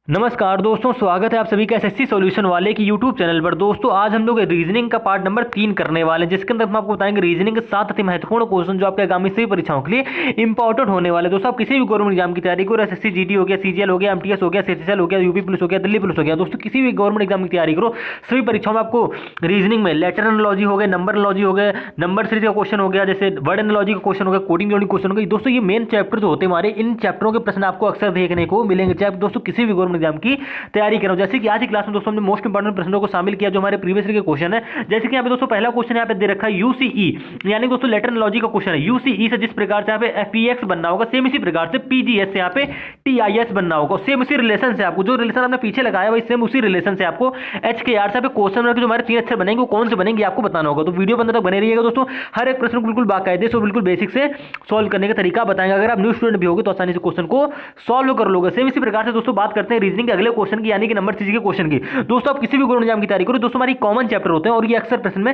नमस्कार दोस्तों, स्वागत है आप सभी का एसएससी सॉल्यूशन वाले की यूट्यूब चैनल पर। दोस्तों आज हम लोग रीजनिंग का पार्ट नंबर 3 करने वाले हैं, जिसके अंदर हम आपको बताएंगे रीजनिंग के 7 अति महत्वपूर्ण क्वेश्चन जो आपके आगामी सभी परीक्षाओं के लिए इंपॉर्टेंट होने वाले। दोस्तों आप किसी भी गवर्नमेंट एग्जाम की तैयारी करो, एसएससी जीडी हो गया, सीजीएल हो गया, एमटीएस हो गया, सीसीएल हो गया, यूपी पुलिस हो गया, दिल्ली पुलिस हो गया, दोस्तों किसी भी गवर्नमेंट एग्जाम की तैयारी करो, सभी परीक्षाओं में आपको रीजनिंग में लेटर एनालॉजी हो गया, नंबर एनालॉजी हो गया, नंबर सीरीज का क्वेश्चन हो गया, जैसे वर्ड एनालॉजी का क्वेश्चन हो गया, कोडिंग जोड़िंग क्वेश्चन हो गया। दोस्तों ये मेन चैप्टर जो होते हैं हमारे, इन चैप्टरों के प्रश्न आपको अक्सर देखने को मिलेंगे, चाहे दोस्तों किसी भी गवर्नमेंट एग्जाम की तैयारी करो। जैसे कि आज की क्लास में दोस्तों हमने मोस्ट इंपोर्टेंट प्रश्नों को शामिल किया जो हमारे प्रीवियस ईयर के क्वेश्चन है। जैसे कि यहाँ पे दोस्तों पहला क्वेश्चन यहाँ पे दे रखा है यूसीई, यानी दोस्तों लेटर एनालॉजी का क्वेश्चन है। यूसीई से जिस प्रकार से यहाँ पे एफईएक्स बनना होगा, सेम इसी प्रकार से पीजीएस से यहाँ पे टीआईएस बनना होगा, सेम उसी रिलेशन से आपको जो रिलेशन आपने पीछे लगाया वही सेम उसी रिलेशन से आपको एचकेआर से क्वेश्चन जो हमारे 3 अक्षर बनेंगे वो कौन से बनेंगे आपको बताना होगा। तो वीडियो बंद तक बने रहिएगा दोस्तों, हर एक प्रश्न को बिल्कुल बाकायदे से बिल्कुल बेसिक से सॉल्व करने का तरीका बताएंगे। अगर आप न्यू स्टूडेंट भी होगे तो आसानी से क्वेश्चन को सॉल्व कर लोगे। सेम इसी प्रकार से दोस्तों बात करते हैं रीजनिंग के अगले क्वेश्चन की, यानी कि नंबर 3 के क्वेश्चन की। दोस्तों आप किसी भी गवर्नमेंट एग्जाम की तैयारी करो, दोस्तों हमारी कॉमन चैप्टर होते हैं और ये अक्सर प्रश्न में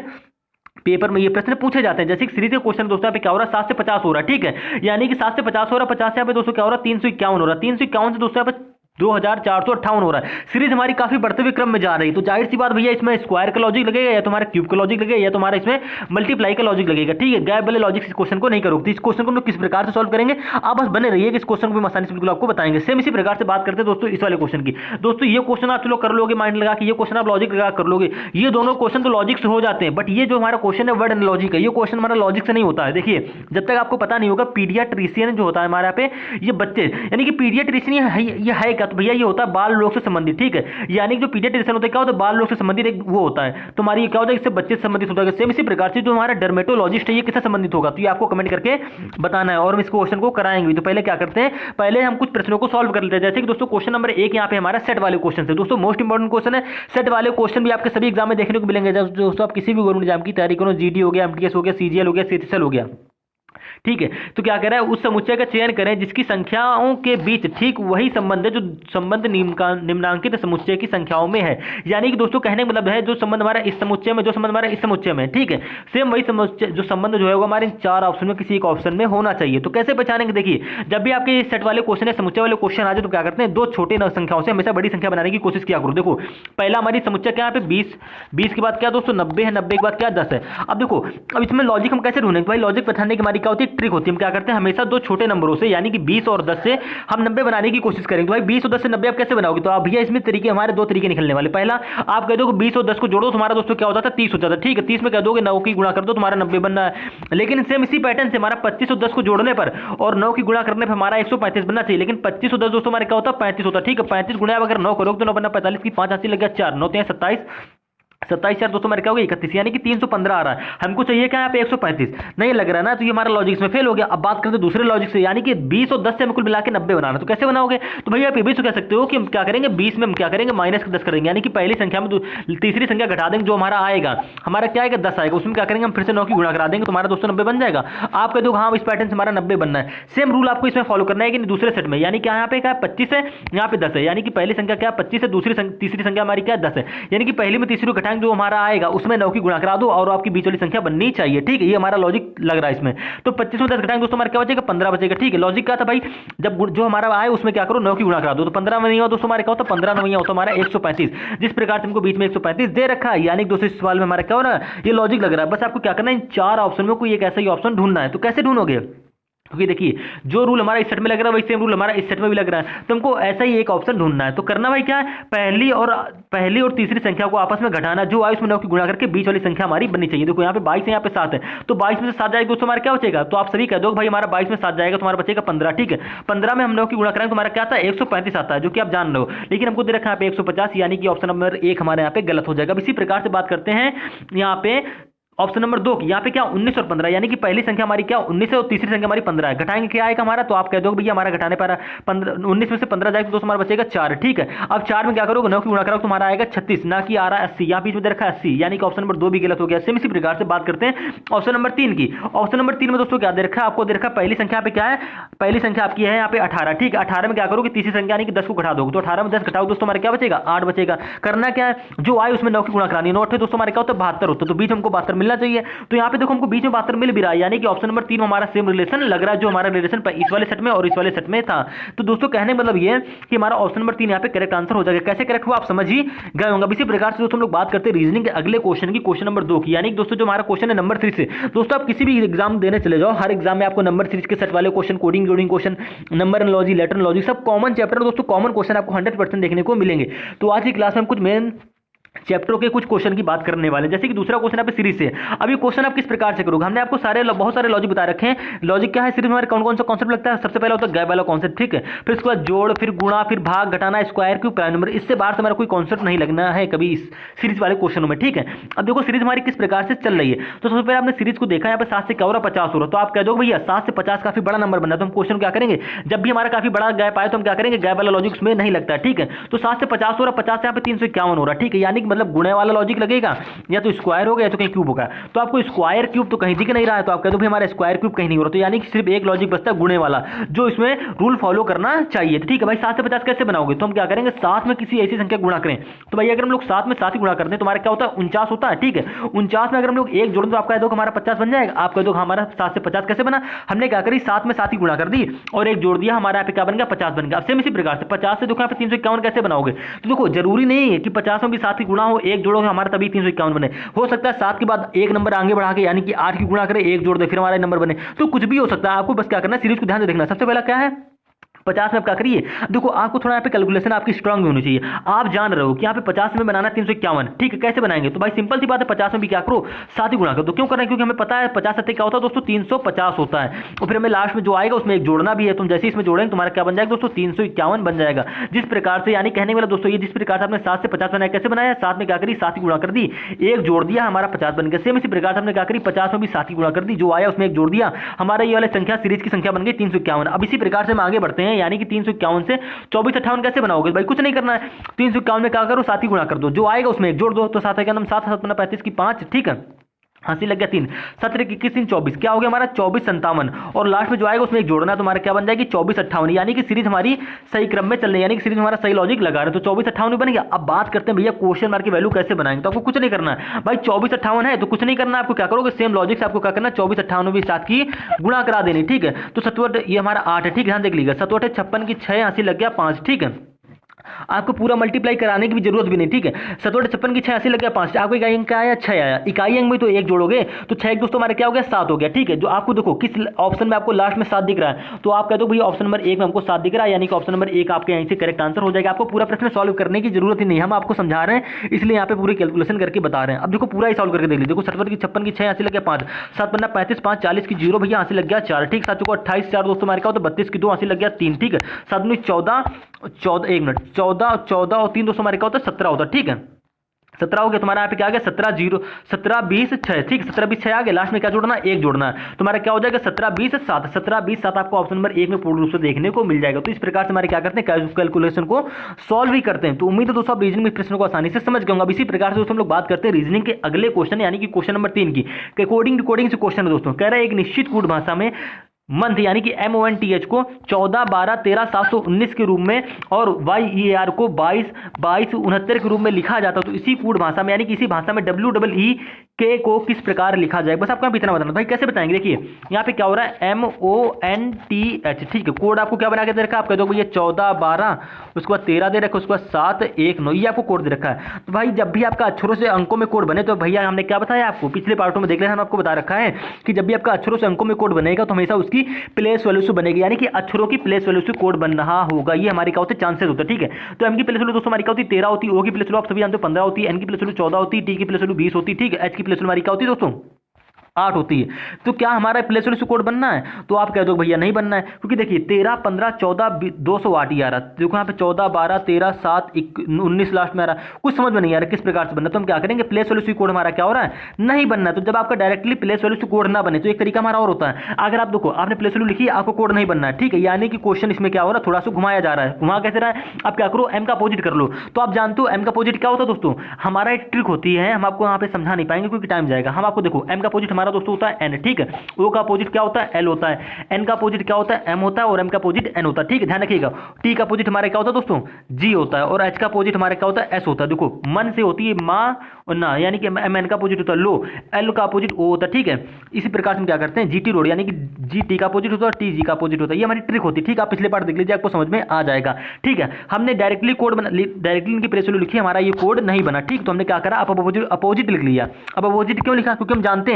पेपर में ये प्रश्न पूछे जाते हैं। जैसे कि सीरीज के क्वेश्चन दोस्तों यहाँ पे क्या हो रहा है, 7 से 50 हो रहा है, ठीक है, यानी कि 7 से 50 हो रहा है, 50 से यहाँ पे दोस्तों क्या हो रहा है, 351 हो रहा है, 351 से दोस्तों यहाँ पे 2458 हो रहा है। सीरीज हमारी काफी बढ़ते हुए क्रम में जा रही है, तो जाहिर सी बात भैया इसमें स्क्वायर का लॉजिक लगेगा, या तुम्हारा क्यूब का लॉजिक लगेगा, या तुम्हारा इसमें मल्टीप्लाई का लॉजिक लगेगा, ठीक है। गैप वाले लॉजिक इस क्वेश्चन को नहीं करोगे। तो इस क्वेश्चन को हम लोग किस प्रकार से सॉल्व करेंगे, आप बस बने रहिए कि इस क्वेश्चन को भी आसानी से बिल्कुल आपको बताएंगे। सेम इसी प्रकार से बात करते हैं दोस्तों इस वाले क्वेश्चन की। दोस्तों ये क्वेश्चन आप चलो कर लोगे माइंड लगा के, ये क्वेश्चन आप लॉजिक लगा कर लोगे, ये दोनों क्वेश्चन तो लॉजिक से हो जाते हैं, बट ये जो हमारा क्वेश्चन है वर्ड एंड लॉजिक है, ये क्वेश्चन हमारा लॉजिक से नहीं होता है। देखिए जब तक आपको पता नहीं होगा पीडियाट्रिशियन जो होता है हमारे यहाँ पे, ये बच्चे यानी कि पीडियाट्रिशियन ये है क्या, तो भैया ये होता है बाल रोग से संबंधित, ठीक है। यानी कि जो पीडियाट्रिशियन होता है क्या होता है, बाल रोग से संबंधित एक वो होता है, तुम्हारी क्या होता है, इससे बच्चे से संबंधित होता है। सेम इसी प्रकार से जो हमारा डर्मेटोलॉजिस्ट है ये किससे संबंधित होगा, तो ये आपको कमेंट करके बताना है और हम इस क्वेश्चन को कराएंगे। तो पहले क्या करते हैं, पहले हम कुछ प्रश्नों को सॉल्व कर लेते हैं। जैसे कि दोस्तों क्वेश्चन नंबर 1 यहाँ पे हमारा सेट वाले क्वेश्चन है। दोस्तों मोस्ट इंपोर्टेंट क्वेश्चन है, सेट वाले क्वेश्चन भी आपके सभी एग्जाम में देखने को मिलेंगे। दोस्तों आप किसी भी गवर्नमेंट एग्जाम की तैयारी करो, जीडी हो गया, एमटीएस हो गया, सीजीएल हो गया, सीएचएल हो गया, ठीक है। तो क्या कह रहा है, उस समुच्चय का चयन करें जिसकी संख्याओं के बीच ठीक वही संबंध है जो संबंध निम्नांकित समुच्चय की संख्याओं में है। यानी कि दोस्तों कहने का मतलब है जो संबंध हमारा इस समुच्चय में, जो संबंध हमारा इस समुच्चय में, ठीक है, सेम वही समुच्चय जो संबंध जो है वो हमारे 4 ऑप्शन में किसी एक ऑप्शन में होना चाहिए। तो कैसे पहचानेंगे, देखिए जब भी आपके सेट वाले क्वेश्चन है, समुच्चय वाले क्वेश्चन आ जाए तो क्या करते हैं, दो छोटे संख्याओं से हमेशा बड़ी संख्या बनाने की कोशिश किया करो। देखो पहला हमारी समुच्चय क्या है, 20 के बाद क्या दोस्तों 90 है, 90 के बाद क्या 10 है। अब देखो अब इसमें लॉजिक हम कैसे ढूंढेंगे, भाई लॉजिक पहचानने की हमारी क्या होती है, ट्रिक होती है। हम क्या करते हैं, हमेशा दो छोटे नंबरों से यानी कि 20 और 10 से हम 90 बनाने की कोशिश करेंगे। तो भाई 20 और 10 से 90 आप कैसे बनाओगे, तो आप भैया इसमें तरीके हमारे 2 तरीके निकलने वाले। पहला आप कह दो 20 और 10 को जोड़ो, तुम्हारा दोस्तों क्या होता था 30 हो जाता है, ठीक है। 30 में कह दोगे 9 की गुणा कर दो, तुम्हारा 90 बनना है। लेकिन सेम इसी पैटर्न से हमारा 25 और 10 को जोड़ने पर और 9 की गुणा करने पर हमारा 135 बनना चाहिए। लेकिन 25 और 10 दोस्तों हमारे क्या होता है 35 होता है, ठीक है। 35 गुणा अगर 9 करोगे तो 9 बनना 45 की 5 80 लग गया 4 9 3 27, 27 4 दोस्तों हमारे क्या हो गया 31, यानी कि 315 आ रहा है। हमको चाहिए क्या यहाँ पे 135 नहीं लग रहा है ना, तो ये हमारा लॉजिक इसमें फेल हो गया। अब बात करते हैं दूसरे लॉजिक से, यानी कि 20 और 10 से हमें कुल मिला के 90 बनाना। तो कैसे बनाओगे, तो भैया आप ये भी तो कह सकते हो कि हम क्या करेंगे, 20 में हम क्या करेंगे माइनस 10 करेंगे, यानी कि पहली संख्या में तीसरी संख्या घटा देंगे, जो हमारा आएगा हमारा क्या आएगा 10 आएगा, उसमें क्या करेंगे हम फिर से 9 की गुणा करा देंगे, तो हमारा दोस्तों 90 बन जाएगा। आप कह दो हाँ इस पैटर्न से हमारा 90 बनना है। सेम रूल आपको इसमें फॉलो करना है कि दूसरे सेट में, यानी कि यहाँ पे क्या 25 है, यहाँ पे 10 है, यानी कि पहली संख्या क्या 25 है, तीसरी संख्या हमारी क्या 10 है, यानी कि पहली में तीसरी घटाएंगे जो हमारा आएगा उसमें 9 की गुणा करा दो और आपकी बीच वाली संख्या बननी चाहिए, ठीक है। ये हमारा लॉजिक लग रहा है इसमें। तो 25 में 10 घटाएंगे दोस्तों हमारा क्या बचेगा 15 बचेगा, ठीक है। लॉजिक क्या था भाई, जब जो हमारा आए उसमें क्या करो 9 की गुणा करा दो, तो 15 में नहीं हो दोस्तों हमारे क्या होता 15 में नहीं होता हमारा 135। जिस प्रकार से हमको बीच में 135 दे रखा है, यानी कि दोस्तों इस सवाल में हमारा क्या हो रहा है, ये लॉजिक लग रहा है। बस आपको क्या करना है, इन 4 ऑप्शन में कोई एक ऐसा ही ऑप्शन ढूंढना है। तो कैसे ढूंढोगे, क्योंकि देखिए जो रूल हमारा इस सेट में लग रहा है वही सेम रूल हमारा इस सेट में भी लग रहा है, तो हमको ऐसा ही एक ऑप्शन ढूंढना है। तो करना भाई क्या है, पहली और तीसरी संख्या को आपस में घटाना, जो आए उसमें 9 की गुणा करके बीच वाली संख्या हमारी बननी चाहिए। देखो यहाँ पे 22 है, यहाँ पे 7 है, तो 22 में से 7 जाएगा दोस्तों हमारा क्या बचेगा, तो आप सभी कह दो भाई हमारा 22 में 7 जाएगा तो हमारा बचेगा 15, ठीक है। 15 में हम 9 की गुणा करेंगे तो हमारा क्या आता है 135 आता है, जो कि आप जान रहे हो। लेकिन हमको दे रखा है यहाँ पे 150, यानी कि ऑप्शन नंबर 1 हमारे यहाँ पे गलत हो जाएगा। इसी प्रकार से बात करते हैं यहाँ पे ऑप्शन नंबर 2 की, यहाँ पे क्या 19 और 15, यानी कि पहली संख्या हमारी क्या 19 है और तीसरी संख्या हमारी 15 है। घटाएंगे क्या आएगा हमारा, तो आप कह दो भैया हमारा घटाने पर 19 में से 15 जाएगा तो दोस्तों हमारा बचेगा 4, ठीक है। अब 4 में क्या करोगे 9 की गुणा करोगे तुम्हारा आएगा 36, ना कि आ रहा 80, यहाँ बीच में दे रखा है 80, यानी कि ऑप्शन नंबर 2 भी गलत हो गया। सेम इसी प्रकार से बात करते हैं ऑप्शन नंबर 3 की। ऑप्शन नंबर 3 में दोस्तों क्या दे रखा है, आपको दे रखा है पहली संख्या पे क्या है, पहली संख्या आपकी है यहाँ पे 18, ठीक है। 18 में क्या करोगे तीसरी संख्या यानी कि 10 को घटा दोगे, तो 18 में 10 घटाओ दोस्तों हमारे क्या बचेगा 8 बचेगा। करना क्या है, जो आए उसमें 9 की गुणा करानी है, 9 दोस्तों हमारे क्या होता है 72 होता है, तो बीच हमको 72 मिलना मिलना चाहिए। तो यहाँ पे देखो हमको बीच में पात्र मिल भी रहा है, यानी कि ऑप्शन नंबर 3 हमारा सेम रिलेशन लग रहा है, जो हमारा रिलेशन इस वाले सेट में और इस वाले सेट में था। तो दोस्तों कहने का मतलब ये है कि हमारा ऑप्शन नंबर 3 यहाँ पे करेक्ट आंसर हो जाएगा। कैसे करेक्ट हुआ आप समझ ही गए होंगे। इसी प्रकार से दोस्तों हम लोग बात करते हैं रीजनिंग के अगले क्वेश्चन की, क्वेश्चन नंबर 2 की, यानी कि दोस्तों जो हमारा क्वेश्चन है नंबर 3 से। दोस्तों आप किसी भी एग्जाम देने चले जाओ, हर एग्जाम में आपको नंबर सीरीज के सेट वाले question, coding question, number analogy, letter analogy, सब कॉमन चैप्टर दोस्तों, कॉमन क्वेश्चन आपको 100% देखने को मिलेंगे। तो आज की क्लास में हम कुछ मेन चैप्टरों के कुछ क्वेश्चन की बात करने वाले हैं। जैसे कि दूसरा क्वेश्चन यहाँ पे सीरीज से। अभी क्वेश्चन आप किस प्रकार से करोगे, हमने आपको बहुत सारे लॉजिक बता रखे हैं। लॉजिक क्या है, सीरीज में हमारे कौन कौन सा कॉन्सेप्ट लगता है। सबसे पहला होता है गैप वाला कॉन्सेप्ट, ठीक है। फिर उसके बाद जोड़, फिर गुणा, फिर भाग, घटाना, स्क्वायर, क्यूब, प्राइम नंबर। इससे बाहर से हमारा कोई कॉन्सेप्ट नहीं लगना है कभी इस सीरीज वाले क्वेश्चनों में, ठीक है। अब देखो सीरीज हमारी किस प्रकार से चल रही है। तो सबसे पहले आपने सीरीज को देखा, यहाँ पे 7 से क्या हो रहा है, 50 हो रहा है। तो आप कह दो भैया 7 से 50 काफी बड़ा नंबर बना है, तो हम क्वेश्चन क्या करेंगे, जब भी हमारा काफी बड़ा गैप आए तो हम क्या करेंगे, गैप वाला लॉजिक उसमें नहीं लगता है, ठीक है। तो 7 से 50 हो रहा है, 50 से यहाँ पे 351 हो रहा है, ठीक है। यानी कि मतलब गुणे वाला लॉजिक लगेगा, या तो स्क्वायर होगा या तो कहीं क्यूब होगा। तो आपको स्क्वायर क्यूब तो कहीं दिख नहीं रहा है, तो आप कह दो भाई हमारा स्क्वायर क्यूब कहीं नहीं हो रहा। तो यानी कि सिर्फ एक लॉजिक बचता है गुणे वाला, जो इसमें रूल फॉलो करना चाहिए। तो ठीक है भाई, 7 से 50 कैसे बनाओगे, तो हम क्या करेंगे, 7 में किसी ऐसी संख्या गुणा करें। तो भाई अगर हम लोग 7 में 7 ही गुणा करते हैं तो हमारा क्या होता है, 49 होता है, ठीक है। 49 में अगर हम लोग एक जोड़ें तो आप कह दो हमारा 50 बन जाएगा। आप कह दो हमारा 7 से 50 कैसे बना, हमने क्या करी, 7 में 7 ही गुणा कर दी और एक जोड़ दिया, हमारा यहाँ पे क्या बन गया, 50 बन गया। अब सेम इसी प्रकार से 50 से देखो यहाँ पे 351 कैसे बनाओगे। तो देखो जरूरी नहीं है कि 50 में भी 7 ही गुणा हो, एक जोड़ोगे हमारा तभी 351 बने। हो सकता है 7 के बाद एक नंबर आगे बढ़ा के, यानी कि 8 की गुणा करें, एक जोड़ दे, फिर हमारा नंबर बने। तो कुछ भी हो सकता है, आपको बस क्या करना है, सीरीज को ध्यान से देखना। सबसे पहला क्या है, 50 में आप क्या करिए, देखो आपको थोड़ा यहाँ पे कैलकुलेशन आपकी स्ट्रांग होनी चाहिए। आप जान रहे हो कि यहाँ पे 50 में बनाना 351, ठीक है। कैसे बनाएंगे, तो भाई सिंपल सी बात है, 50 में भी क्या करो, 7 ही गुणा करो। तो क्यों करें, क्योंकि हमें पता है 50 सत्ते क्या होता है दोस्तों, 350 होता है। और फिर हमें लास्ट में जो आएगा उसमें एक जोड़ना भी है। तुम जैसे इसमें जोड़ेंगे तुम्हारा क्या बन जाएगा दोस्तों, 351 बन जाएगा। जिस प्रकार से, यानी कहने वाला दोस्तों ये जिस प्रकार से आपने 7 से 50 बनाया, कैसे बनाया, 7 में क्या करी, 7 ही गुणा कर दी, एक जोड़ दिया, हमारा 50 बन गया। सेम इसी प्रकार से हमने क्या करी, 50 में भी 7 ही गुणा कर दी, जो आया उसमें एक जोड़ दिया, हमारा ये वाली संख्या सीरीज की संख्या बन गई 351। अब इसी प्रकार से हम आगे बढ़ते हैं, यानी कि 351 से 2458 कैसे बनाओगे, भाई कुछ नहीं करना है, 351 में क्या करो, 7 ही गुणा कर दो, जो आएगा उसमें एक जोड़ दो। तो 7 है क्या नाम, 7 7 35 की 5, ठीक है। हंसी लग गया 3, 17 की 21 24, क्या हो गया हमारा 2457। और लास्ट में जो आएगा उसमें एक जोड़ना, तो हमारा क्या बन जाएगी 2458। यानी कि सीरीज हमारी सही क्रम में चल रही है, यानी कि सीरीज हमारा सही लॉजिक लगा रहे, तो 2458 बन गया। अब बात करते हैं भैया क्वेश्चन मार्क की वैल्यू कैसे बनाएंगे। तो आपको कुछ नहीं करना है भाई, 2458 है तो कुछ नहीं करना है, आपको क्या करोगे, सेम लॉजिक से आपको क्या करना है, 2458 भी 7 की गुणा करा देनी, ठीक है। तो 7 ये हमारा 8 है, ठीक है, ध्यान देख लीजिएगा। 7 56 की 6, हंसी लग गया 5, ठीक है। आपको पूरा मल्टीप्लाई कराने की भी जरूरत भी नहीं, ठीक है। 7 56 की 6 80 लग गया 5, आपको इकाई अंक क्या आया, 6 आया। इकाई अंक में तो एक जोड़ोगे तो 6 एक दोस्तों हमारा क्या हो गया, 7 हो गया, ठीक है। जो आपको देखो किस ऑप्शन में आपको लास्ट में 7 दिख रहा है, तो आप कह दो भैया ऑप्शन नंबर 1 में हमको 7 दिख रहा है, यानी कि ऑप्शन नंबर 1 आपके यहीं से करेक्ट आंसर हो जाएगा। आपको पूरा प्रश्न सॉल्व करने की जरूरत ही नहीं, हम आपको समझा रहे हैं इसलिए यहाँ पे पूरी कैलकुलेशन करके बता रहे हैं। अब देखो पूरा ही सॉल्व करके देख लीजिए। देखो 57 की 56 की 6 80 लग गया 5, 7 पन्ना 35, 5 40 की 0 भैया हंसी लग गया 4, ठीक। 7 को 28, 4 दोस्तों हमारे क्या होता है 32 की 2, हंसी लग गया 3, ठीक है। 7 में 14 14 1 मिनट 14 और 3 दोस्तों हमारे क्या होता है 17 होता है, ठीक है। 17 हो गया तुम्हारा, यहाँ पे क्या आ गया 17 0 17 20 6, ठीक। 17 20 6 आ गया, लास्ट में क्या जोड़ना, एक जोड़ना है, तुम्हारा क्या हो जाएगा 17 20 7, 17 20 7 आपको ऑप्शन नंबर 1 में पूर्ण रूप से देखने को मिल जाएगा। तो इस प्रकार से हमारे क्या करते हैं, कैलकुलेशन को सॉल्व ही करते हैं। तो उम्मीद है दोस्तों आप रीजनिंग में प्रश्न को आसानी से समझ गए होंगे। अब इसी प्रकार से दोस्तों हम लोग बात करते हैं रीजनिंग के अगले क्वेश्चन, यानी कि क्वेश्चन नंबर 3 की। कोडिंग से क्वेश्चन है दोस्तों, कह रहा है एक निश्चित कूट भाषा में मंथ यानी कि MONTH को 14 12 13 719 के रूप में और YEAR को 22 22 69 के रूप में लिखा जाता है। तो इसी कूट भाषा में, यानी कि इसी भाषा में WEEK को किस प्रकार लिखा जाए, बस आपको यहाँ पे इतना बताना। भाई कैसे बताएंगे, देखिए यहाँ पे क्या हो रहा है, MONTH, ठीक है। कोड आपको क्या बना के दे रखा है, आप कह दो भैया 14 12, उसके बाद 13 दे रखा है, उसके बाद 7 1 9, ये आपको कोड दे रखा है। तो भाई जब भी आपका अक्षरों से अंकों में कोड बने, तो भैया हमने क्या बताया आपको, पिछले पार्टों में देख लेना, हमने आपको बता रखा है कि जब भी आपका अक्षरों से अंकों में कोड बनेगा तो हमेशा उसकी प्लेस वैल्यू से बनेगी, यानी कि अक्षरों की प्लेस वैल्यू से कोड बन रहा होगा। ये हमारी क्या होते हैं, चांसेस होते हैं, ठीक है। तो एम की प्लेस वैल्यू दोस्तों हमारी क्या होती है 13 होती है, ओ की प्लेस वैल्यू आप सभी जानते हो 15 होती है, एन की प्लेस वैल्यू 14 होती है, टी की प्लेस वैल्यू 20 होती है, ठीक है। एच की प्लेस वैल्यू हमारी क्या होती है दोस्तों 8 होती है। तो क्या हमारा प्लेस वैल्यू से कोड बनना है, तो आप कह दो भैया नहीं बनना है, क्योंकि देखिए 13 15 14 208 ही आ रहा है। देखो यहाँ पे 14 12 13 7 19 लास्ट में आ रहा है, कुछ समझ में नहीं आ रहा किस प्रकार से बनना। तो हम क्या करेंगे, प्लेस वैल्यू से कोड हमारा क्या हो रहा है, नहीं बनना। तो जब आपका डायरेक्टली प्लेस वैल्यू से कोड ना बने तो एक तरीका हमारा और होता है, अगर आप देखो आपने प्लेस वैल्यू लिखी, आपको कोड नहीं बनना है, ठीक है। यानी कि क्वेश्चन इसमें क्या हो रहा है, थोड़ा सा घुमाया जा रहा है। घुमा कैसे रहा है, आप क्या करो, एम का अपोजिट कर लो। तो आप जानते हो एम का अपोजिट क्या होता है दोस्तों, हमारा एक ट्रिक होती है, हम आपको यहाँ पे समझा नहीं पाएंगे क्योंकि टाइम जाएगा। हम आपको देखो एम का अपोजिट हमारा हमारा दोस्तों होता है एन, ठीक है। ओ का अपोजिट क्या होता है, एल होता है। एन का अपोजिट क्या होता है, एम होता है। और एम का अपोजिट एन होता है, ठीक है, ध्यान रखिएगा। टी का अपोजिट हमारे क्या होता है दोस्तों, जी होता है। और एच का अपोजिट हमारे क्या होता है, एस होता है। देखो मन से होती है माँ और ना, यानी कि एम एन का अपोजिट होता है लो, एल का अपोजिट ओ होता है, ठीक है। इसी प्रकार से हम क्या करते हैं, जी टी रोड यानी कि जी टी का अपोजिट होता है, टी जी का अपोजिट होता है। ये हमारी ट्रिक होती है, ठीक है। आप पिछले पार्ट देख लीजिए, आपको समझ में आ जाएगा, ठीक है। हमने डायरेक्टली कोड बना, डायरेक्टली इनकी प्लेस वैल्यू लिखी, हमारा ये कोड नहीं बना, ठीक। तो हमने क्या करा, अब अपोजिट लिख लिया। अब अपोजिट क्यों लिखा, क्योंकि हम जानते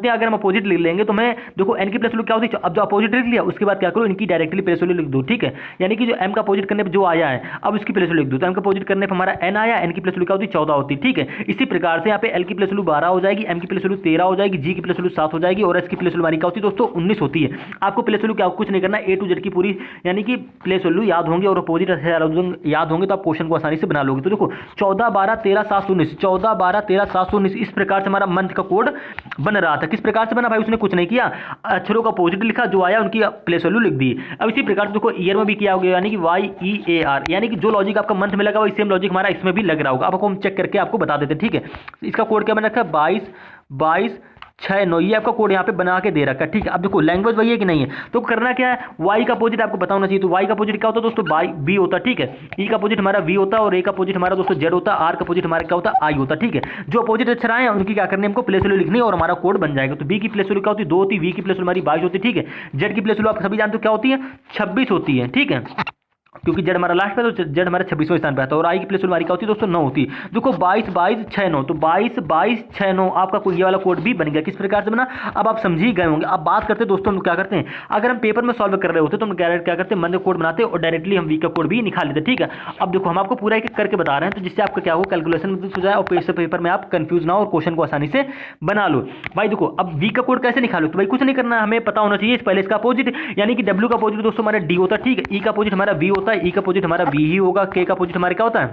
हैं अगर हम अपोजिट लिख लेंगे तो मैं देखो एन की प्लेस वैल्यू क्या होती है। अब जो अपोजिट लिख लिया उसके बाद क्या करो, इनकी डायरेक्टली प्लेस वैल्यू लिख दो, ठीक है। यानी कि जो एम का अपोजिट करने पर जो आया है अब उसकी प्लेस वैल्यू लिख दो। तो एम का अपोजिट करने पर हमारा एन आया, एन की प्लेस वैल्यू क्या होती है, 14 होती है, ठीक है। इसी प्रकार से यहाँ पे एल की प्लेस वैल्यू 12 हो जाएगी, एम की प्लेस वैल्यू 13 हो जाएगी, जी की प्लेस वैल्यू 7 हो जाएगी और एस की प्लेस वैल्यू हमारी क्या होती है दोस्तों, 19 होती है। आपको प्लेस वैल्यू क्या कुछ नहीं करना, ए टू जेड की पूरी यानी कि प्लेस वैल्यू याद होंगे और अपोजिट याद होंगे तो आप क्वेश्चन को आसानी से बना लोगे। तो देखो 14 12 13 719, 14 12 13 719, इस प्रकार से हमारा मंथ का कोड बन रहा था। किस प्रकार से बना भाई, उसने कुछ नहीं किया, अक्षरों का अपोजिट लिखा, जो आया उनकी प्लेस वैल्यू लिख दी। अब इसी प्रकार से देखो ईयर में भी किया होगा, यानी कि YEAR, यानी कि जो लॉजिक आपका मंथ में लगा वही सेम लॉजिक हमारा इसमें भी लग रहा होगा। अब आपको हम चेक करके आपको बता देते, ठीक है। इसका कोड क्या बना रखा है, 22 6 9, ये आपका कोड यहाँ पे बना के दे रखा है, ठीक है। अब देखो लैंग्वेज वही है कि नहीं है, तो करना क्या है, वाई का अपोजिट आपको पता होना चाहिए। तो वाई का अपोजिट क्या होता है दोस्तों, बाई बी होता है, ठीक है। ई का अपोजिट हमारा वी होता है और ए का अपोजिट हमारा दोस्तों जेड होता है। आर का अपोजिट हमारा क्या होता है, आई होता है, ठीक है। जो अपोजिट अक्षर आए हैं उनकी क्या करनी है, हमको प्लेस वैल्यू लिखनी है और हमारा कोड बन जाएगा। तो बी की प्लेस वैल्यू क्या होती है, 2 होती है। वी की प्लेस वैल्यू हमारी 22 होती है, ठीक है। जेड की प्लेस वैल्यू आप सभी जानते हो क्या होती है, 26 होती है, ठीक है, क्योंकि जेड हमारा लास्ट पे तो जेड हमारा 26वें स्थान पे आता है। और आई की प्लेस हमारी क्या होती है दोस्तों, 9 होती है। देखो 22 22 6 9, तो 22 22 6 9 आपका ये वाला कोड भी बन गया। किस प्रकार से बना, अब आप समझ ही गए होंगे। अब बात करते हैं दोस्तों, हम क्या करते हैं, अगर हम पेपर में सॉल्व कर रहे होते तो हम क्या करते हैं, मंथ कोड बनाते और डायरेक्टली हम वीक का कोड भी निकाल लेते, ठीक है। अब देखो हम आपको पूरा एक करके बता रहे हैं, तो जिससे आपका क्या हो, कैलकुलेशन में हो जाए और पेपर में आप कंफ्यूज ना हो और क्वेश्चन को आसानी से बना लो। भाई देखो अब वीक का कोड कैसे निकालो, तो भाई कुछ नहीं करना, हमें पता होना चाहिए पहले इसका अपोजिट, यानी कि डब्ल्यू का अपोजिट दोस्तों हमारा डी होता है, ठीक है। ई का अपोजिट हमारा वी होता है, ई का अपोजिट हमारा वी ही होगा, के का अपोजिट हमारे क्या होता है,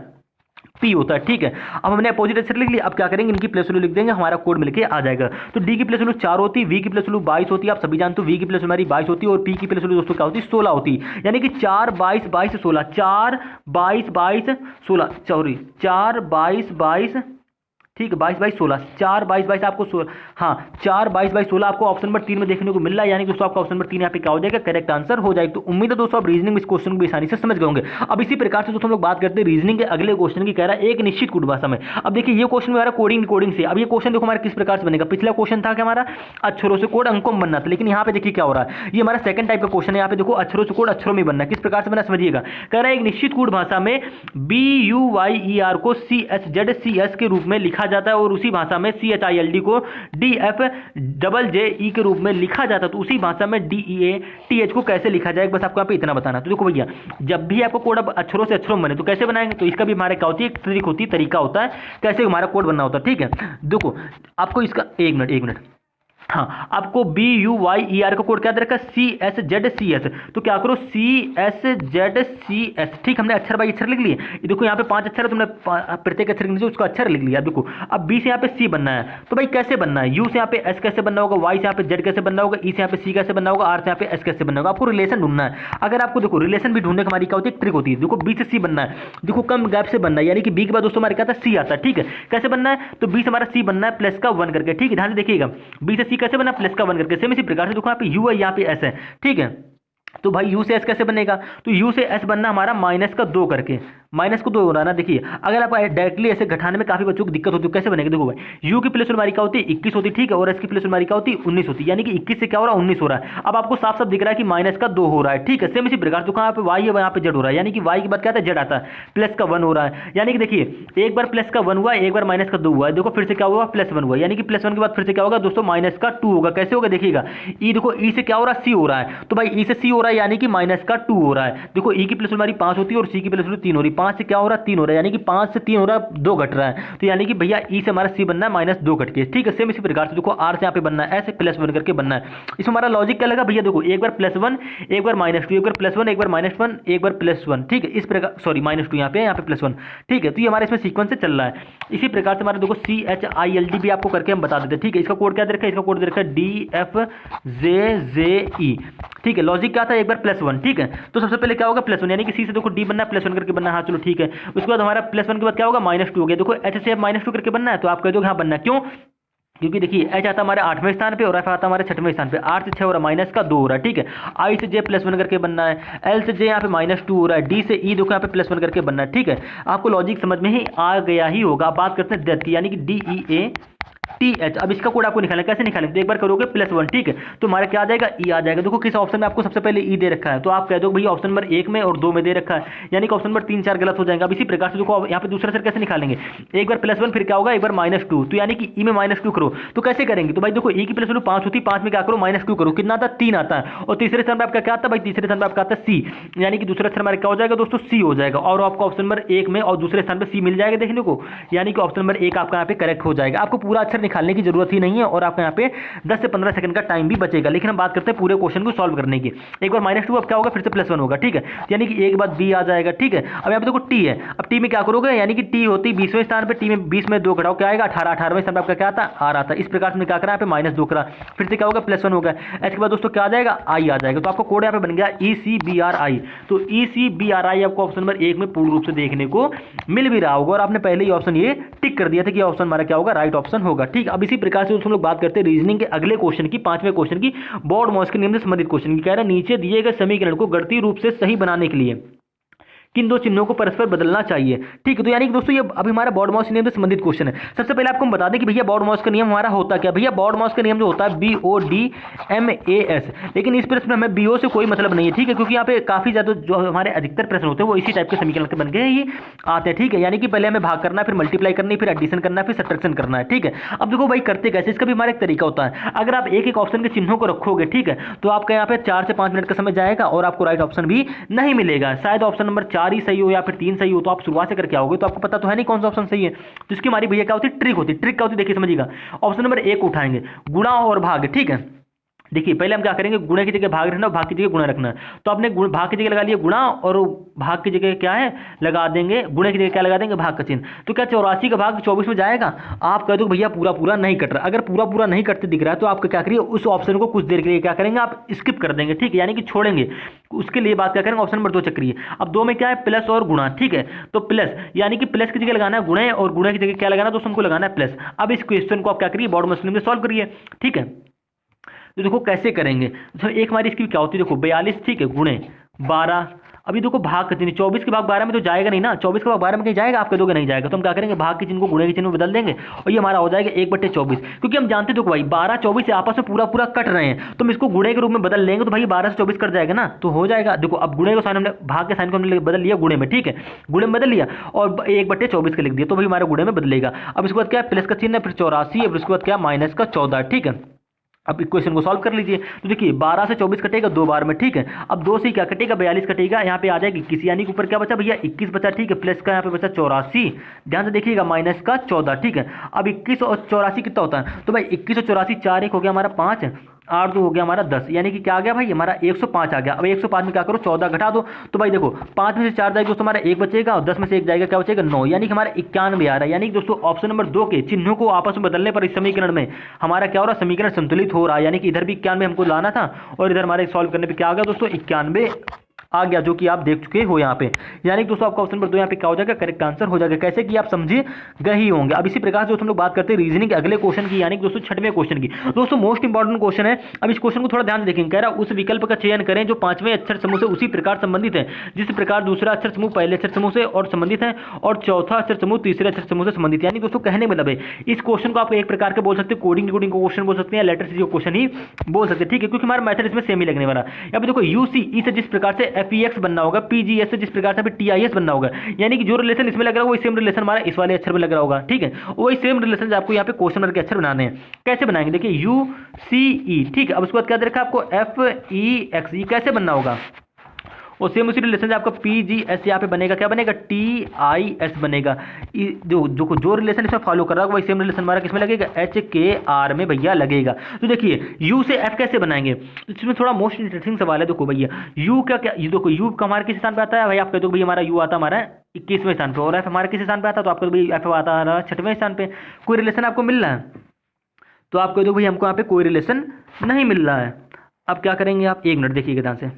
पी होता है, ठीक है। अब हमने अपोजिट अक्षर लिख लिया, अब क्या करेंगे, इनकी प्लेस वैल्यू लिख देंगे, हमारा कोड मिलके आ जाएगा। तो डी की प्लेस वैल्यू 4 होती है, वी की प्लेस वैल्यू 22 होती है, आप सभी जानते हो। वी की प्लेस हमारी 22 होती है और पी की प्लेस वैल्यू दोस्तों क्या होती है, 16 होती है। यानी कि 4 22 22 16, 4 22 22 16, सॉरी 4 22 22, ठीक है, 22 22 16, 4 22 22 आपको 16, हाँ 4 22 22 16 आपको ऑप्शन नंबर 3 में देखने को मिल रहा है। यानी दोस्तों आपका ऑप्शन नंबर 3 यहाँ पे क्या हो जाएगा, करेक्ट आंसर हो जाएगा। तो उम्मीद है दोस्तों आप रीजनिंग में इस क्वेश्चन को भी आसानी से समझ गए होंगे। अब इसी प्रकार से दोस्तों हम लोग बात करते हैं रीजनिंग के अगले क्वेश्चन की, कह रहा है एक निश्चित कोड भाषा में। अब देखिए ये क्वेश्चन हमारा कोडिंग से। अब ये क्वेश्चन देखो हमारा किस प्रकार से बनेगा, पिछला क्वेश्चन था कि हमारा अक्षरों से कोड अंकों में बनना था, लेकिन यहाँ पे देखिए क्या हो रहा है, ये हमारा सेकंड टाइप का क्वेश्चन है। यहाँ पे देखो अक्षरों से कोड अक्षरों में बनना है, किस प्रकार से बना समझिएगा। कह रहा है एक निश्चित कोड भाषा में BUYER को CHZCS के रूप में लिखा जाता है और उसी भाषा में CHILD को DFJJE के रूप में लिखा जाता है। तो उसी भाषा में DEATH को कैसे लिखा जाए, बस आपको यहाँ पे इतना बताना। तो देखो भैया जब भी आपको कोड अब अक्षरों से अक्षरों में बने तो कैसे बनाएंगे, तो इसका भी हमारे क्या होती है, एक ट्रिक होती है, तरीका होता है कैसे हमारा कोड बनना होता है, ठीक है। देखो आपको इसका एक मिनट, हाँ आपको BUYER का कोड क्या दे रखा है, CSZCS। तो क्या करो CSZCS, ठीक, हमने अक्षर बाई अक्षर लिख लिए। देखो यहाँ पे 5 अक्षर है, तुमने प्रत्येक अक्षर के नीचे उसका अक्षर लिख लिया। देखो अब B से यहाँ पे C बनना है, तो भाई कैसे बनना है, U से यहाँ पे S कैसे बनना होगा, Y से यहाँ पे Z कैसे बनना होगा, E से यहाँ पे C कैसे बनना होगा, R से यहाँ पे S कैसे बनना होगा। आपको रिलेशन ढूंढना है। अगर आपको देखो रिलेशन भी ढूंढने की हमारी क्या होती है, ट्रिक होती है। देखो B से C बनना है, देखो कम गैप से बनना है, यानी कि B के बाद दोस्तों हमारे क्या आता है, C आता है, ठीक है। कैसे बनना है, तो B से हमारा C बनना है प्लस का 1 करके, ठीक है। ध्यान से देखिएगा B से C कैसे बना, प्लस का 1 करके। सेम इसी प्रकार से देखो यहाँ पे U है, यहाँ पे S है, ठीक है। तो भाई U से S कैसे बनेगा, तो U से S बनना हमारा माइनस का 2 करके, माइनस को 2 हो रहा है ना। देखिए अगर आप डायरेक्टली ऐसे घटाने में काफी बच्चों को दिक्कत होती है, कैसे बनेगा, देखो भाई U की प्लेस हमारी क्या होती है 21 होती है, ठीक है, और S की प्लेस हमारी क्या होती है 19 होती है, यानी कि 21 से क्या हो रहा है 19 हो रहा है। अब आपको साफ साफ दिख रहा है कि माइनस का 2 हो रहा है, ठीक है। सेम इसी प्रकार से यहाँ पे Y है, यहाँ पे Z हो रहा है, यानी कि Y के बाद क्या आता है Z आता है, प्लस का 1 हो रहा है। यानी कि देखिए एक बार प्लस का 1 हुआ, एक बार माइनस का 2 हुआ है, देखो फिर से क्या हुआ, प्लस 1 हुआ, यानी कि प्लस 1 के बाद फिर से क्या होगा दोस्तों, माइनस का 2 होगा। कैसे होगा देखिएगा, E देखो E से क्या हो रहा है, C हो रहा है, तो भाई E से C हो रहा है, यानी कि माइनस का 2 हो रहा है। देखो E की प्लेस हमारी 5 होती है और C की प्लेस 3 हो रही है, 5 से क्या हो रहा है 3 हो रहा है, यानी कि 5 से 3 हो रहा है, 2 घट रहा है। तो यानी कि भैया E से हमारा C बनना है माइनस 2 घट के, ठीक है। सेम इसी प्रकार से देखो R से यहाँ पे बनना है ऐसे प्लस 1 करके बनना है। इसमें हमारा लॉजिक क्या लगा भैया, देखो एक बार प्लस 1, एक बार माइनस 2, एक बार प्लस 1, एक बार माइनस 1, एक बार प्लस 1, ठीक है। इस प्रकार सॉरी माइनस 2 यहाँ पे प्लस 1, ठीक है। तो ये हमारे इसमें सीक्वेंस से चल रहा है। इसी प्रकार से हमारे देखो CHILD भी आपको करके हम बता देते हैं, ठीक है। इसका कोड क्या दे रखा है, इसका कोड दे रखा है DFJJE, ठीक है। लॉजिक क्या था, एक बार प्लस 1, ठीक है। तो सबसे पहले क्या होगा प्लस 1, यानी कि C से देखो D बनना है, प्लस 1 करके बनना है, हाँ चलो ठीक है। उसके बाद हमारा प्लस 1 के बाद क्या होगा माइनस 2 हो गया, देखो H से अब माइनस 2 करके बनना है, तो आप कह दोगे हाँ बनना है, क्यों, क्योंकि देखिए एच आता हमारे 8वें स्थान पे और एफ आता हमारे 6वें स्थान पे। 8 से 6 हो रहा है, माइनस का 2 हो रहा है, ठीक है। आई से जे +1 करके बनना है, एल से जे यहाँ पे -2 हो रहा है, डी से ई देखो यहाँ पे +1 करके बनना है, ठीक है। आपको लॉजिक समझ में ही आ गया ही होगा। आप बात करते हैं डेथ की, यानी कि DEATH। अब इसका कोड आपको निकालना है, कैसे निकालेंगे? तो एक बार करोगे +1, ठीक है, तो हमारा क्या आ जाएगा? ई आ जाएगा। देखो किस ऑप्शन में आपको सबसे पहले ई दे रखा है, तो आप कह दो भैया ऑप्शन नंबर 1 में और 2 में दे रखा है, यानी कि ऑप्शन नंबर 3 4 गलत हो जाएगा। अब इसी प्रकार से देखो यहाँ पे दूसरा सर कैसे निकालेंगे? एक बार +1 फिर क्या होगा? एक बार -2, तो यानी कि ई में -2 करो, तो कैसे करेंगे? तो भाई देखो ई की प्लस वैल्यू 5 होती है, 5 में क्या करो? -2 करो, कितना आता है? 3 आता है। और तीसरे स्थान पर आपका क्या आता है भाई? तीसरे स्थान पर आपका आता है सी, यानी कि दूसरा स्थान हमारा क्या हो जाएगा दोस्तों? सी हो जाएगा। और आपको ऑप्शन नंबर 1 में और दूसरे स्थान पर सी मिल जाएगा देखने को, यानी कि ऑप्शन नंबर 1 आपका यहाँ पे करेक्ट हो जाएगा। आपको पूरा अक्षर निकालने की जरूरत ही नहीं है और आपका यहाँ पे 10 से 15 सेकंड का टाइम भी बचेगा। लेकिन हम बात करते हैं पूरे क्वेश्चन को सॉल्व करने की। एक बार -2 अब क्या होगा? फिर से +1 होगा, ठीक है, यानी कि एक बार बी आ जाएगा, ठीक है। अब यहाँ पे देखो टी है, अब टी में क्या करोगे? यानी कि टी होती 20वें स्थान पे, टी में 20 में 2 घटाओ क्या आएगा? 18। 18वें स्थान पे आपका क्या आता है? आर आता है। इस प्रकार से क्या करा? यहाँ पे -2 करा, फिर से क्या होगा? +1 हो गया। इसके बाद दोस्तों क्या आ जाएगा? आई आ जाएगा। तो आपको कोड यहाँ पे बन गया ECBRI। तो ECBRI आपको ऑप्शन नंबर 1 में पूर्ण रूप से देखने को मिल भी रहा होगा और आपने पहले ही ऑप्शन ये टिक कर दिया था कि ऑप्शन हमारा क्या होगा? राइट ऑप्शन होगा, ठीक। अब इसी प्रकार से हम लोग बात करते हैं रीजनिंग के अगले क्वेश्चन की, 5वें क्वेश्चन की, बॉर्ड मॉस के नियम से संबंधित क्वेश्चन की। कह रहा है नीचे दिए गए समीकरण को गणितीय रूप से सही बनाने के लिए किन दो चिन्हों को परस्पर बदलना चाहिए, ठीक है। तो यानी कि दोस्तों ये अभी हमारा बॉर्ड मॉस नियम से संबंधित क्वेश्चन है। सबसे पहले आपको हम बता दें कि भैया बॉर्ड मॉस का नियम हमारा होता क्या? भैया बॉर्ड मॉस का नियम जो होता है BODMAS, लेकिन इस प्रश्न में हमें BO से कोई मतलब नहीं है, ठीक है, क्योंकि यहाँ पे काफी ज्यादा जो हमारे अधिकतर प्रश्न होते हैं वो इसी टाइप के समीकरण के बन के ही आते हैं, ठीक है। यानी कि पहले हमें भाग करना है, फिर मल्टीप्लाई करनी है, फिर एडिशन करना है, फिर सब्ट्रैक्शन करना है, ठीक है। अब देखो भाई करते कैसे, इसका भी हमारा एक तरीका होता है। अगर आप एक एक ऑप्शन के चिन्हों को रखोगे, ठीक है, तो आपका यहाँ पे 4 से 5 मिनट का समय जाएगा और आपको राइट ऑप्शन भी नहीं मिलेगा। शायद ऑप्शन नंबर 4 ही सही हो या फिर 3 सही हो, तो आप शुरुआत से करके आओगे तो आपको पता तो है नहीं कौन सा ऑप्शन सही है। तो इसकी हमारी भैया क्या होती है? ट्रिक होती है। ट्रिक क्या होती है देखिए समझिएगा। ऑप्शन नंबर 1 उठाएंगे, गुणा और भाग, ठीक है। देखिए पहले हम क्या करेंगे? गुणे की जगह भाग रखना और भाग की जगह गुणा रखना है। तो आपने भाग की जगह लगा लिया गुणा और भाग की जगह क्या है? लगा देंगे गुणे की जगह क्या लगा देंगे? भाग का चिन्ह। तो क्या 84 का भाग 24 में जाएगा? आप कह दो भैया पूरा पूरा नहीं कट रहा। अगर पूरा पूरा नहीं कटते दिख रहा है तो आप क्या करिए? उस ऑप्शन को कुछ देर के लिए क्या करेंगे? आप स्किप कर देंगे, ठीक है, यानी कि छोड़ेंगे। उसके लिए बात क्या करेंगे? ऑप्शन नंबर 2 चक्रीय। अब 2 में क्या है? प्लस और गुणा, ठीक है। तो प्लस यानी कि प्लस की जगह लगाना है गुणे और गुणे की जगह क्या लगाना है? तो हमको लगाना है प्लस। अब इस क्वेश्चन को आप क्या करिए? बॉर्ड मॉस नियम से सॉल्व करिए, ठीक है। तो देखो कैसे करेंगे। तो एक हमारी इसकी क्या होती है? देखो 42, ठीक है, गुणे 12। अभी देखो भाग का चिन्ह 24 के भाग 12 में तो जाएगा नहीं ना, 24 के भाग 12 में कहीं जाएगा? आप कह दोगे नहीं जाएगा, तो हम क्या करेंगे? भाग के चिन्ह को गुणे के चिन्ह में बदल देंगे और ये हमारा हो जाएगा 1/24। क्योंकि हम जानते देखो भाई 12 24 से आपस में पूरा पूरा कट रहे हैं, तो हम इसको गुणे के रूप में बदल लेंगे तो भाई 12 से 24 कट जाएगा ना, तो हो जाएगा। देखो अब गुणे को साइन हमने भाग के साइन को हमने बदल लिया गुणे में, ठीक है, गुणे में बदल लिया और 1/24 का लिख दिया, तो भाई हमारे गुणे में बदलेगा। अब इसके बाद क्या है? प्लस का चिन्ह है, फिर 84 है, फिर उसके बाद क्या? माइनस का 14, ठीक है। अब इक्वेशन को सॉल्व कर लीजिए। तो देखिए 12 से 24 कटेगा 2 बार में, ठीक है। अब 2 से क्या कटेगा? 42 कटेगा, यहाँ पे आ जाएगा 21, यानी कि ऊपर क्या बचा भैया? 21 बचा, ठीक है। प्लस का यहाँ पे बचा 84, ध्यान से देखिएगा, माइनस का 14, ठीक है। अब 21 और 84 कितना होता है? तो भाई 21 और 84 4 1 हो गया हमारा 5, 8 2 हो गया हमारा 10, यानी कि क्या आ गया भाई? हमारा 105 आ गया। अब 105 में क्या करो? 14 घटा दो, तो भाई देखो 5 में से 4 जाएगा दोस्तों हमारा 1 बचेगा और 10 में से 1 जाएगा, क्या बचेगा? 9, यानी कि हमारा 91 आ रहा है। यानी कि दोस्तों ऑप्शन नंबर 2 के चिन्हों को आपस में बदलने पर इस समीकरण में हमारा क्या हो रहा है? समीकरण संतुलित हो रहा है, यानी कि इधर भी 91 हमको लाना था और इधर हमारे सॉल्व करने पर क्या आ गया दोस्तों? 91 आ गया, जो कि आप देख चुके हो यहाँ पे। यानी कि दोस्तों आपका ऑप्शन नंबर 2 यहाँ पे क्या हो जाएगा? करेक्ट आंसर हो जाएगा। कैसे कि आप समझे गए ही होंगे। अब इसी प्रकार से दोस्तों हम लोग बात करते हैं रीजनिंग के अगले क्वेश्चन की, यानी कि दोस्तों 6वें क्वेश्चन की। दोस्तों मोस्ट इंपॉर्टेंट क्वेश्चन है। अब इस क्वेश्चन को थोड़ा ध्यान से देखेंगे। कह रहा है उस विकल्प का चयन करें जो 5वें अक्षर समूह से उसी प्रकार संबंधित है जिस प्रकार दूसरा अक्षर समूह पहले अक्षर समूह से और संबंधित है और चौथा अक्षर समूह तीसरे अक्षर समूह से संबंधित। यानी दोस्तों कहने मतलब है इस क्वेश्चन को आप एक प्रकार के बोल सकते हैं कोडिंग कोडिंग का क्वेश्चन बोल सकते हैं या लेटर सीरीज क्वेश्चन ही बोल सकते हैं, ठीक है, क्योंकि हमारा मेथड इसमें सेम ही लगने वाला है। यहाँ पे देखो यूसीई से जिस प्रकार से FEX बनना होगा, PGS से जिस प्रकार से TIS बनना होगा, यानी कि जो रिलेशन इसमें लग रहा है वही सेम रिलेशन हमारा इस वाले अक्षर में लग रहा होगा, ठीक है। वही सेम रिलेशन आपको यहाँ पे क्वेश्चन मार्क के अक्षर बनाने हैं। कैसे बनाएंगे? देखिए UCE, ठीक है। अब उसके बाद क्या दे रखा है आपको? FEX, ये कैसे बनना होगा? और सेम उसी रिलेशन से आपका PGS यहाँ पे बनेगा, क्या बनेगा? TIS बनेगा। जो रिलेशन इसमें फॉलो कर रहा है वही सेम रिलेशन हमारा किसमें लगेगा? HKR में भैया लगेगा। तो देखिए U से F कैसे बनाएंगे? इसमें थोड़ा मोस्ट इंटरेस्टिंग सवाल है। देखो भैया U का क्या, देखो U का हमारे किस स्थान पे आता है भाई? आप कह दो भैया हमारा U आता हमारा 21वें स्थान पे और F हमारे किस स्थान पे आता है? तो आपको भाई F आता है 6वें स्थान पे। कोई रिलेशन आपको मिल रहा है? तो आप कह दो भाई हमको यहाँ पे कोई रिलेशन नहीं मिल रहा है। अब क्या करेंगे आप? 1 मिनट देखिएगा ध्यान से।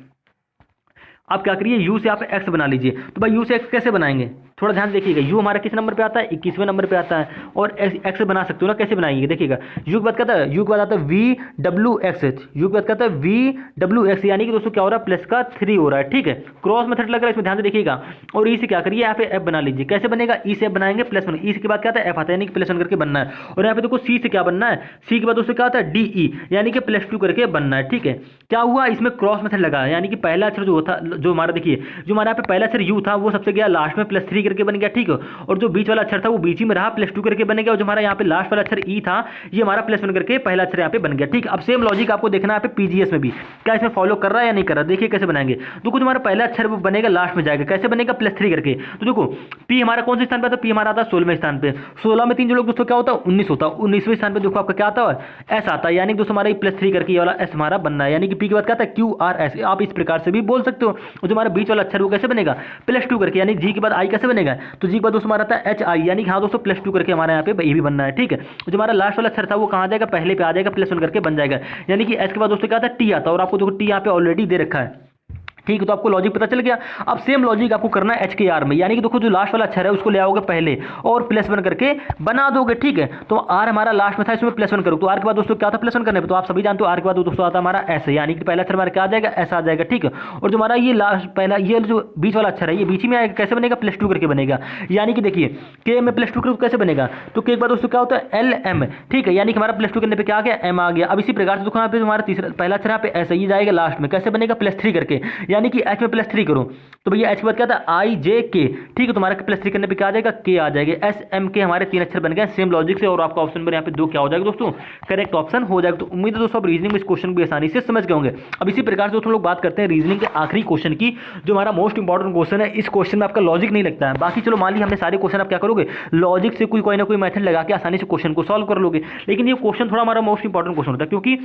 आप क्या करिए यू से आप एक्स बना लीजिए। तो भाई यू से एक्स कैसे बनाएंगे, थोड़ा ध्यान देखिएगा। यू हमारा किस नंबर पे आता है, 21वें नंबर पे आता है। और एक्स बना सकते हो ना, कैसे बनाएंगे देखिएगा। यू के बाद कहता है, यू के बाद आता है वी डब्ल्यू एक्स, यू के बाद कहता है वी डब्ल्यू एक्स, यानी कि दोस्तों क्या हो रहा है, प्लस का 3 हो रहा है, ठीक है। क्रॉस मेथड लग रहा है इसमें, ध्यान से देखिएगा। और ई से क्या करिए, यहाँ पे एफ बना लीजिए। कैसे बनेगा, ई से एफ बनाएंगे +1, ई के बाद क्या आता है एफ आता है, यानी कि +1 करके बनना है। और यहाँ पे देखो सी से क्या बनना है, सी के बाद दोस्तों क्या आता है डी ई, यानी कि +2 करके बनना है, ठीक है। क्या हुआ, इसमें क्रॉस मेथड लगा है, यानी कि पहला अक्षर जो था, जो हमारा देखिए, जो हमारा यहाँ पे पहला अक्षर यू था वो सबसे गया लास्ट में +3 करके बन गया, ठीक है। और जो बीच वाला अक्षर था वो बीच में रहा, +2 करके बन गया। और जो हमारा यहाँ पे लास्ट वाला अक्षर ई था, ये हमारा +1 करके पहला अक्षर यहाँ पे बन गया, ठीक। अब सेम लॉजिक आपको देखना है यहाँ पे पीजीएस में भी, क्या इसमें फॉलो कर रहा है या नहीं कर रहा। देखिए कैसे बनाएंगे। तो कुछ हमारा पहला अक्षर वो बनेगा लास्ट में जाएगा, कैसे बनेगा, +3 करके। तो देखो पी हमारा कौन से स्थान पे आता है, पी हमारा आता है 16वें स्थान पे। 16 में 3 जो लोग दोस्तों क्या होता है 19 होता है। 19वें स्थान पे देखो आपका क्या आता है एस आता है, यानी कि दोस्तों हमारा +3 करके ये वाला एस हमारा बनना है, यानी कि पी के बाद क्या आता है क्यू आर एस। आप इस प्रकार से भी बोल सकते हो। और जो हमारा बीच वाला अक्षर वो कैसे बनेगा, +2 करके, यानी जी के बाद आई कैसे बनेगा, तो जी के बाद दोस्तों हमारा आता है एच आई, यानी कि हाँ दोस्तों +2 करके हमारे यहाँ पे ये भी बनना है, ठीक है। जो हमारा लास्ट वाला अक्षर था वो कहाँ आ जाएगा, पहले पे आ जाएगा, +1 करके बन जाएगा, यानी कि एस के बाद दोस्तों क्या आता है टी आता है। और आपको देखो टी यहाँ पे ऑलरेडी दे रखा है, ठीक है। तो आपको लॉजिक पता चल गया। अब सेम लॉजिक आपको करना है एच के आर में, यानी कि देखो जो लास्ट वाला अक्षर है उसको ले आओगे पहले और +1 करके बना दोगे, ठीक है। तो आर हमारा लास्ट में था, इसमें +1 करो। तो आर के बाद दोस्तों क्या था +1 करने पे, तो आप सभी जानते हो आर के बाद दोस्तों आता हमारा एस, यानी कि पहला अक्षर हमारा क्या आ जाएगा एस आ जाएगा, ठीक है। और जो हमारा ये लास्ट पहला ये जो बीच वाला अक्षर है ये बीच में आएगा, कैसे बनेगा, +2 करके बनेगा। यानी कि देखिए के में +2 करो कैसे बनेगा, तो के के बाद दोस्तों क्या होता है एल एम, ठीक है, यानी कि हमारा +2 करने पे क्या आ गया एम आ गया। अब इसी प्रकार से देखो यहाँ पे हमारा तीसरा पहला अक्षर यहाँ पे ऐसा ही जाएगा लास्ट में, कैसे बनेगा, +3 करके, यानी कि एच में +3 करो। तो भैया एच के बाद क्या था आई जे के, ठीक है। तुम्हारा +3 करने पे क्या आ जाएगा के आ जाएगा, एस एम के हमारे 3 अक्षर बन गए सेम लॉजिक से। और आपका ऑप्शन नंबर यहाँ पे 2 क्या हो जाएगा दोस्तों, करेक्ट ऑप्शन हो जाएगा। तो उम्मीद है दोस्तों आप रीजनिंग में इस क्वेश्चन को भी आसानी से समझ गए होंगे। अब इसी प्रकार से दोस्तों लोग बात करते हैं रीजनिंग के आखिरी क्वेश्चन की, जो हमारा मोस्ट इंपॉर्टेंट क्वेश्चन है। इस क्वेश्चन में आपका लॉजिक नहीं लगता है, बाकी चलो मान ली हमने सारे क्वेश्चन आप क्या करोगे लॉजिक से कोई ना कोई मेथड लगा के आसानी से क्वेश्चन को सॉल्व कर लोगे। लेकिन ये क्वेश्चन थोड़ा हमारा मोस्ट इंपॉर्टेंट क्वेश्चन होता है, क्योंकि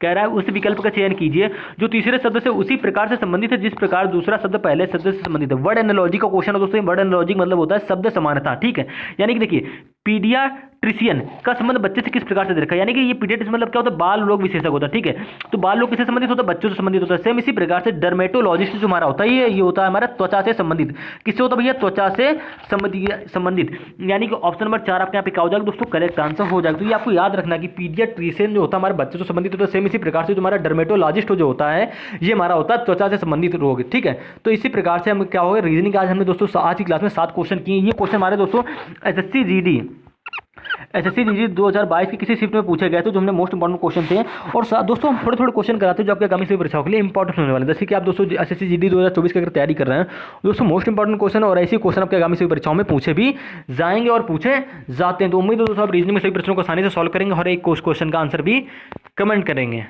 कह रहा है उस विकल्प का चयन कीजिए जो तीसरे शब्द से उसी प्रकार से संबंधित है जिस प्रकार दूसरा शब्द पहले शब्द से संबंधित है। वर्ड एनालॉजी का क्वेश्चन है दोस्तों। वर्ड एनालॉजी मतलब होता है शब्द समानता, ठीक है। यानी कि देखिए पीडियाट्रिशियन का संबंध बच्चे से किस प्रकार से देखा, यानी कि ये पीडियाट्रिशियन मतलब क्या होता है, बाल रोग विशेषज्ञ होता है, ठीक है। तो बाल रोग किससे संबंधित होता है, बच्चों से संबंधित होता है। सेम इसी प्रकार से डर्मेटोलॉजिस्ट जो हमारा होता है ये होता है हमारा त्वचा से संबंधित। किससे होता है भैया, त्वचा से संबंधित, यानी कि ऑप्शन नंबर 4 आपके यहाँ पे क्या हो जाएगा दोस्तों, करेक्ट आंसर हो जाएगा। तो ये आपको याद रखना कि पीडियाट्रिशियन जो होता है हमारे बच्चों से संबंधित होता है। सेम इसी प्रकार से जो हमारा डर्मेटोलॉजिस्ट जो होता है ये हमारा होता है त्वचा से संबंधित रोग, ठीक है। तो इसी प्रकार से हम क्या होगा रीजनिंग आज हमने दोस्तों आज की क्लास में 7 क्वेश्चन किए। ये क्वेश्चन हमारे दोस्तों एसएससी जीडी 2022 की किसी शिफ्ट में पूछे गए थे, जो हमने मोस्ट इंपॉर्टेंट क्वेश्चन थे। और दोस्तों हम थोड़े थोड़े क्वेश्चन कराते हैं जो आपके आगामी सभी परीक्षाओं के लिए इंपॉर्टेंट होने वाले हैं। जैसे कि आप दोस्तों एसएससी जीडी 2024 की अगर तैयारी कर रहे हैं दोस्तों, मोस्ट इंपॉर्टेंट क्वेश्चन और ऐसे क्वेश्चन आपके आगामी सभी परीक्षाओं में पूछे भी जाएंगे और पूछे जाते हैं। तो उम्मीद है दोस्तों आप रीजनिंग में सभी प्रश्नों को आसानी से सॉल्व करेंगे और एक क्वेश्चन का आंसर भी कमेंट करेंगे।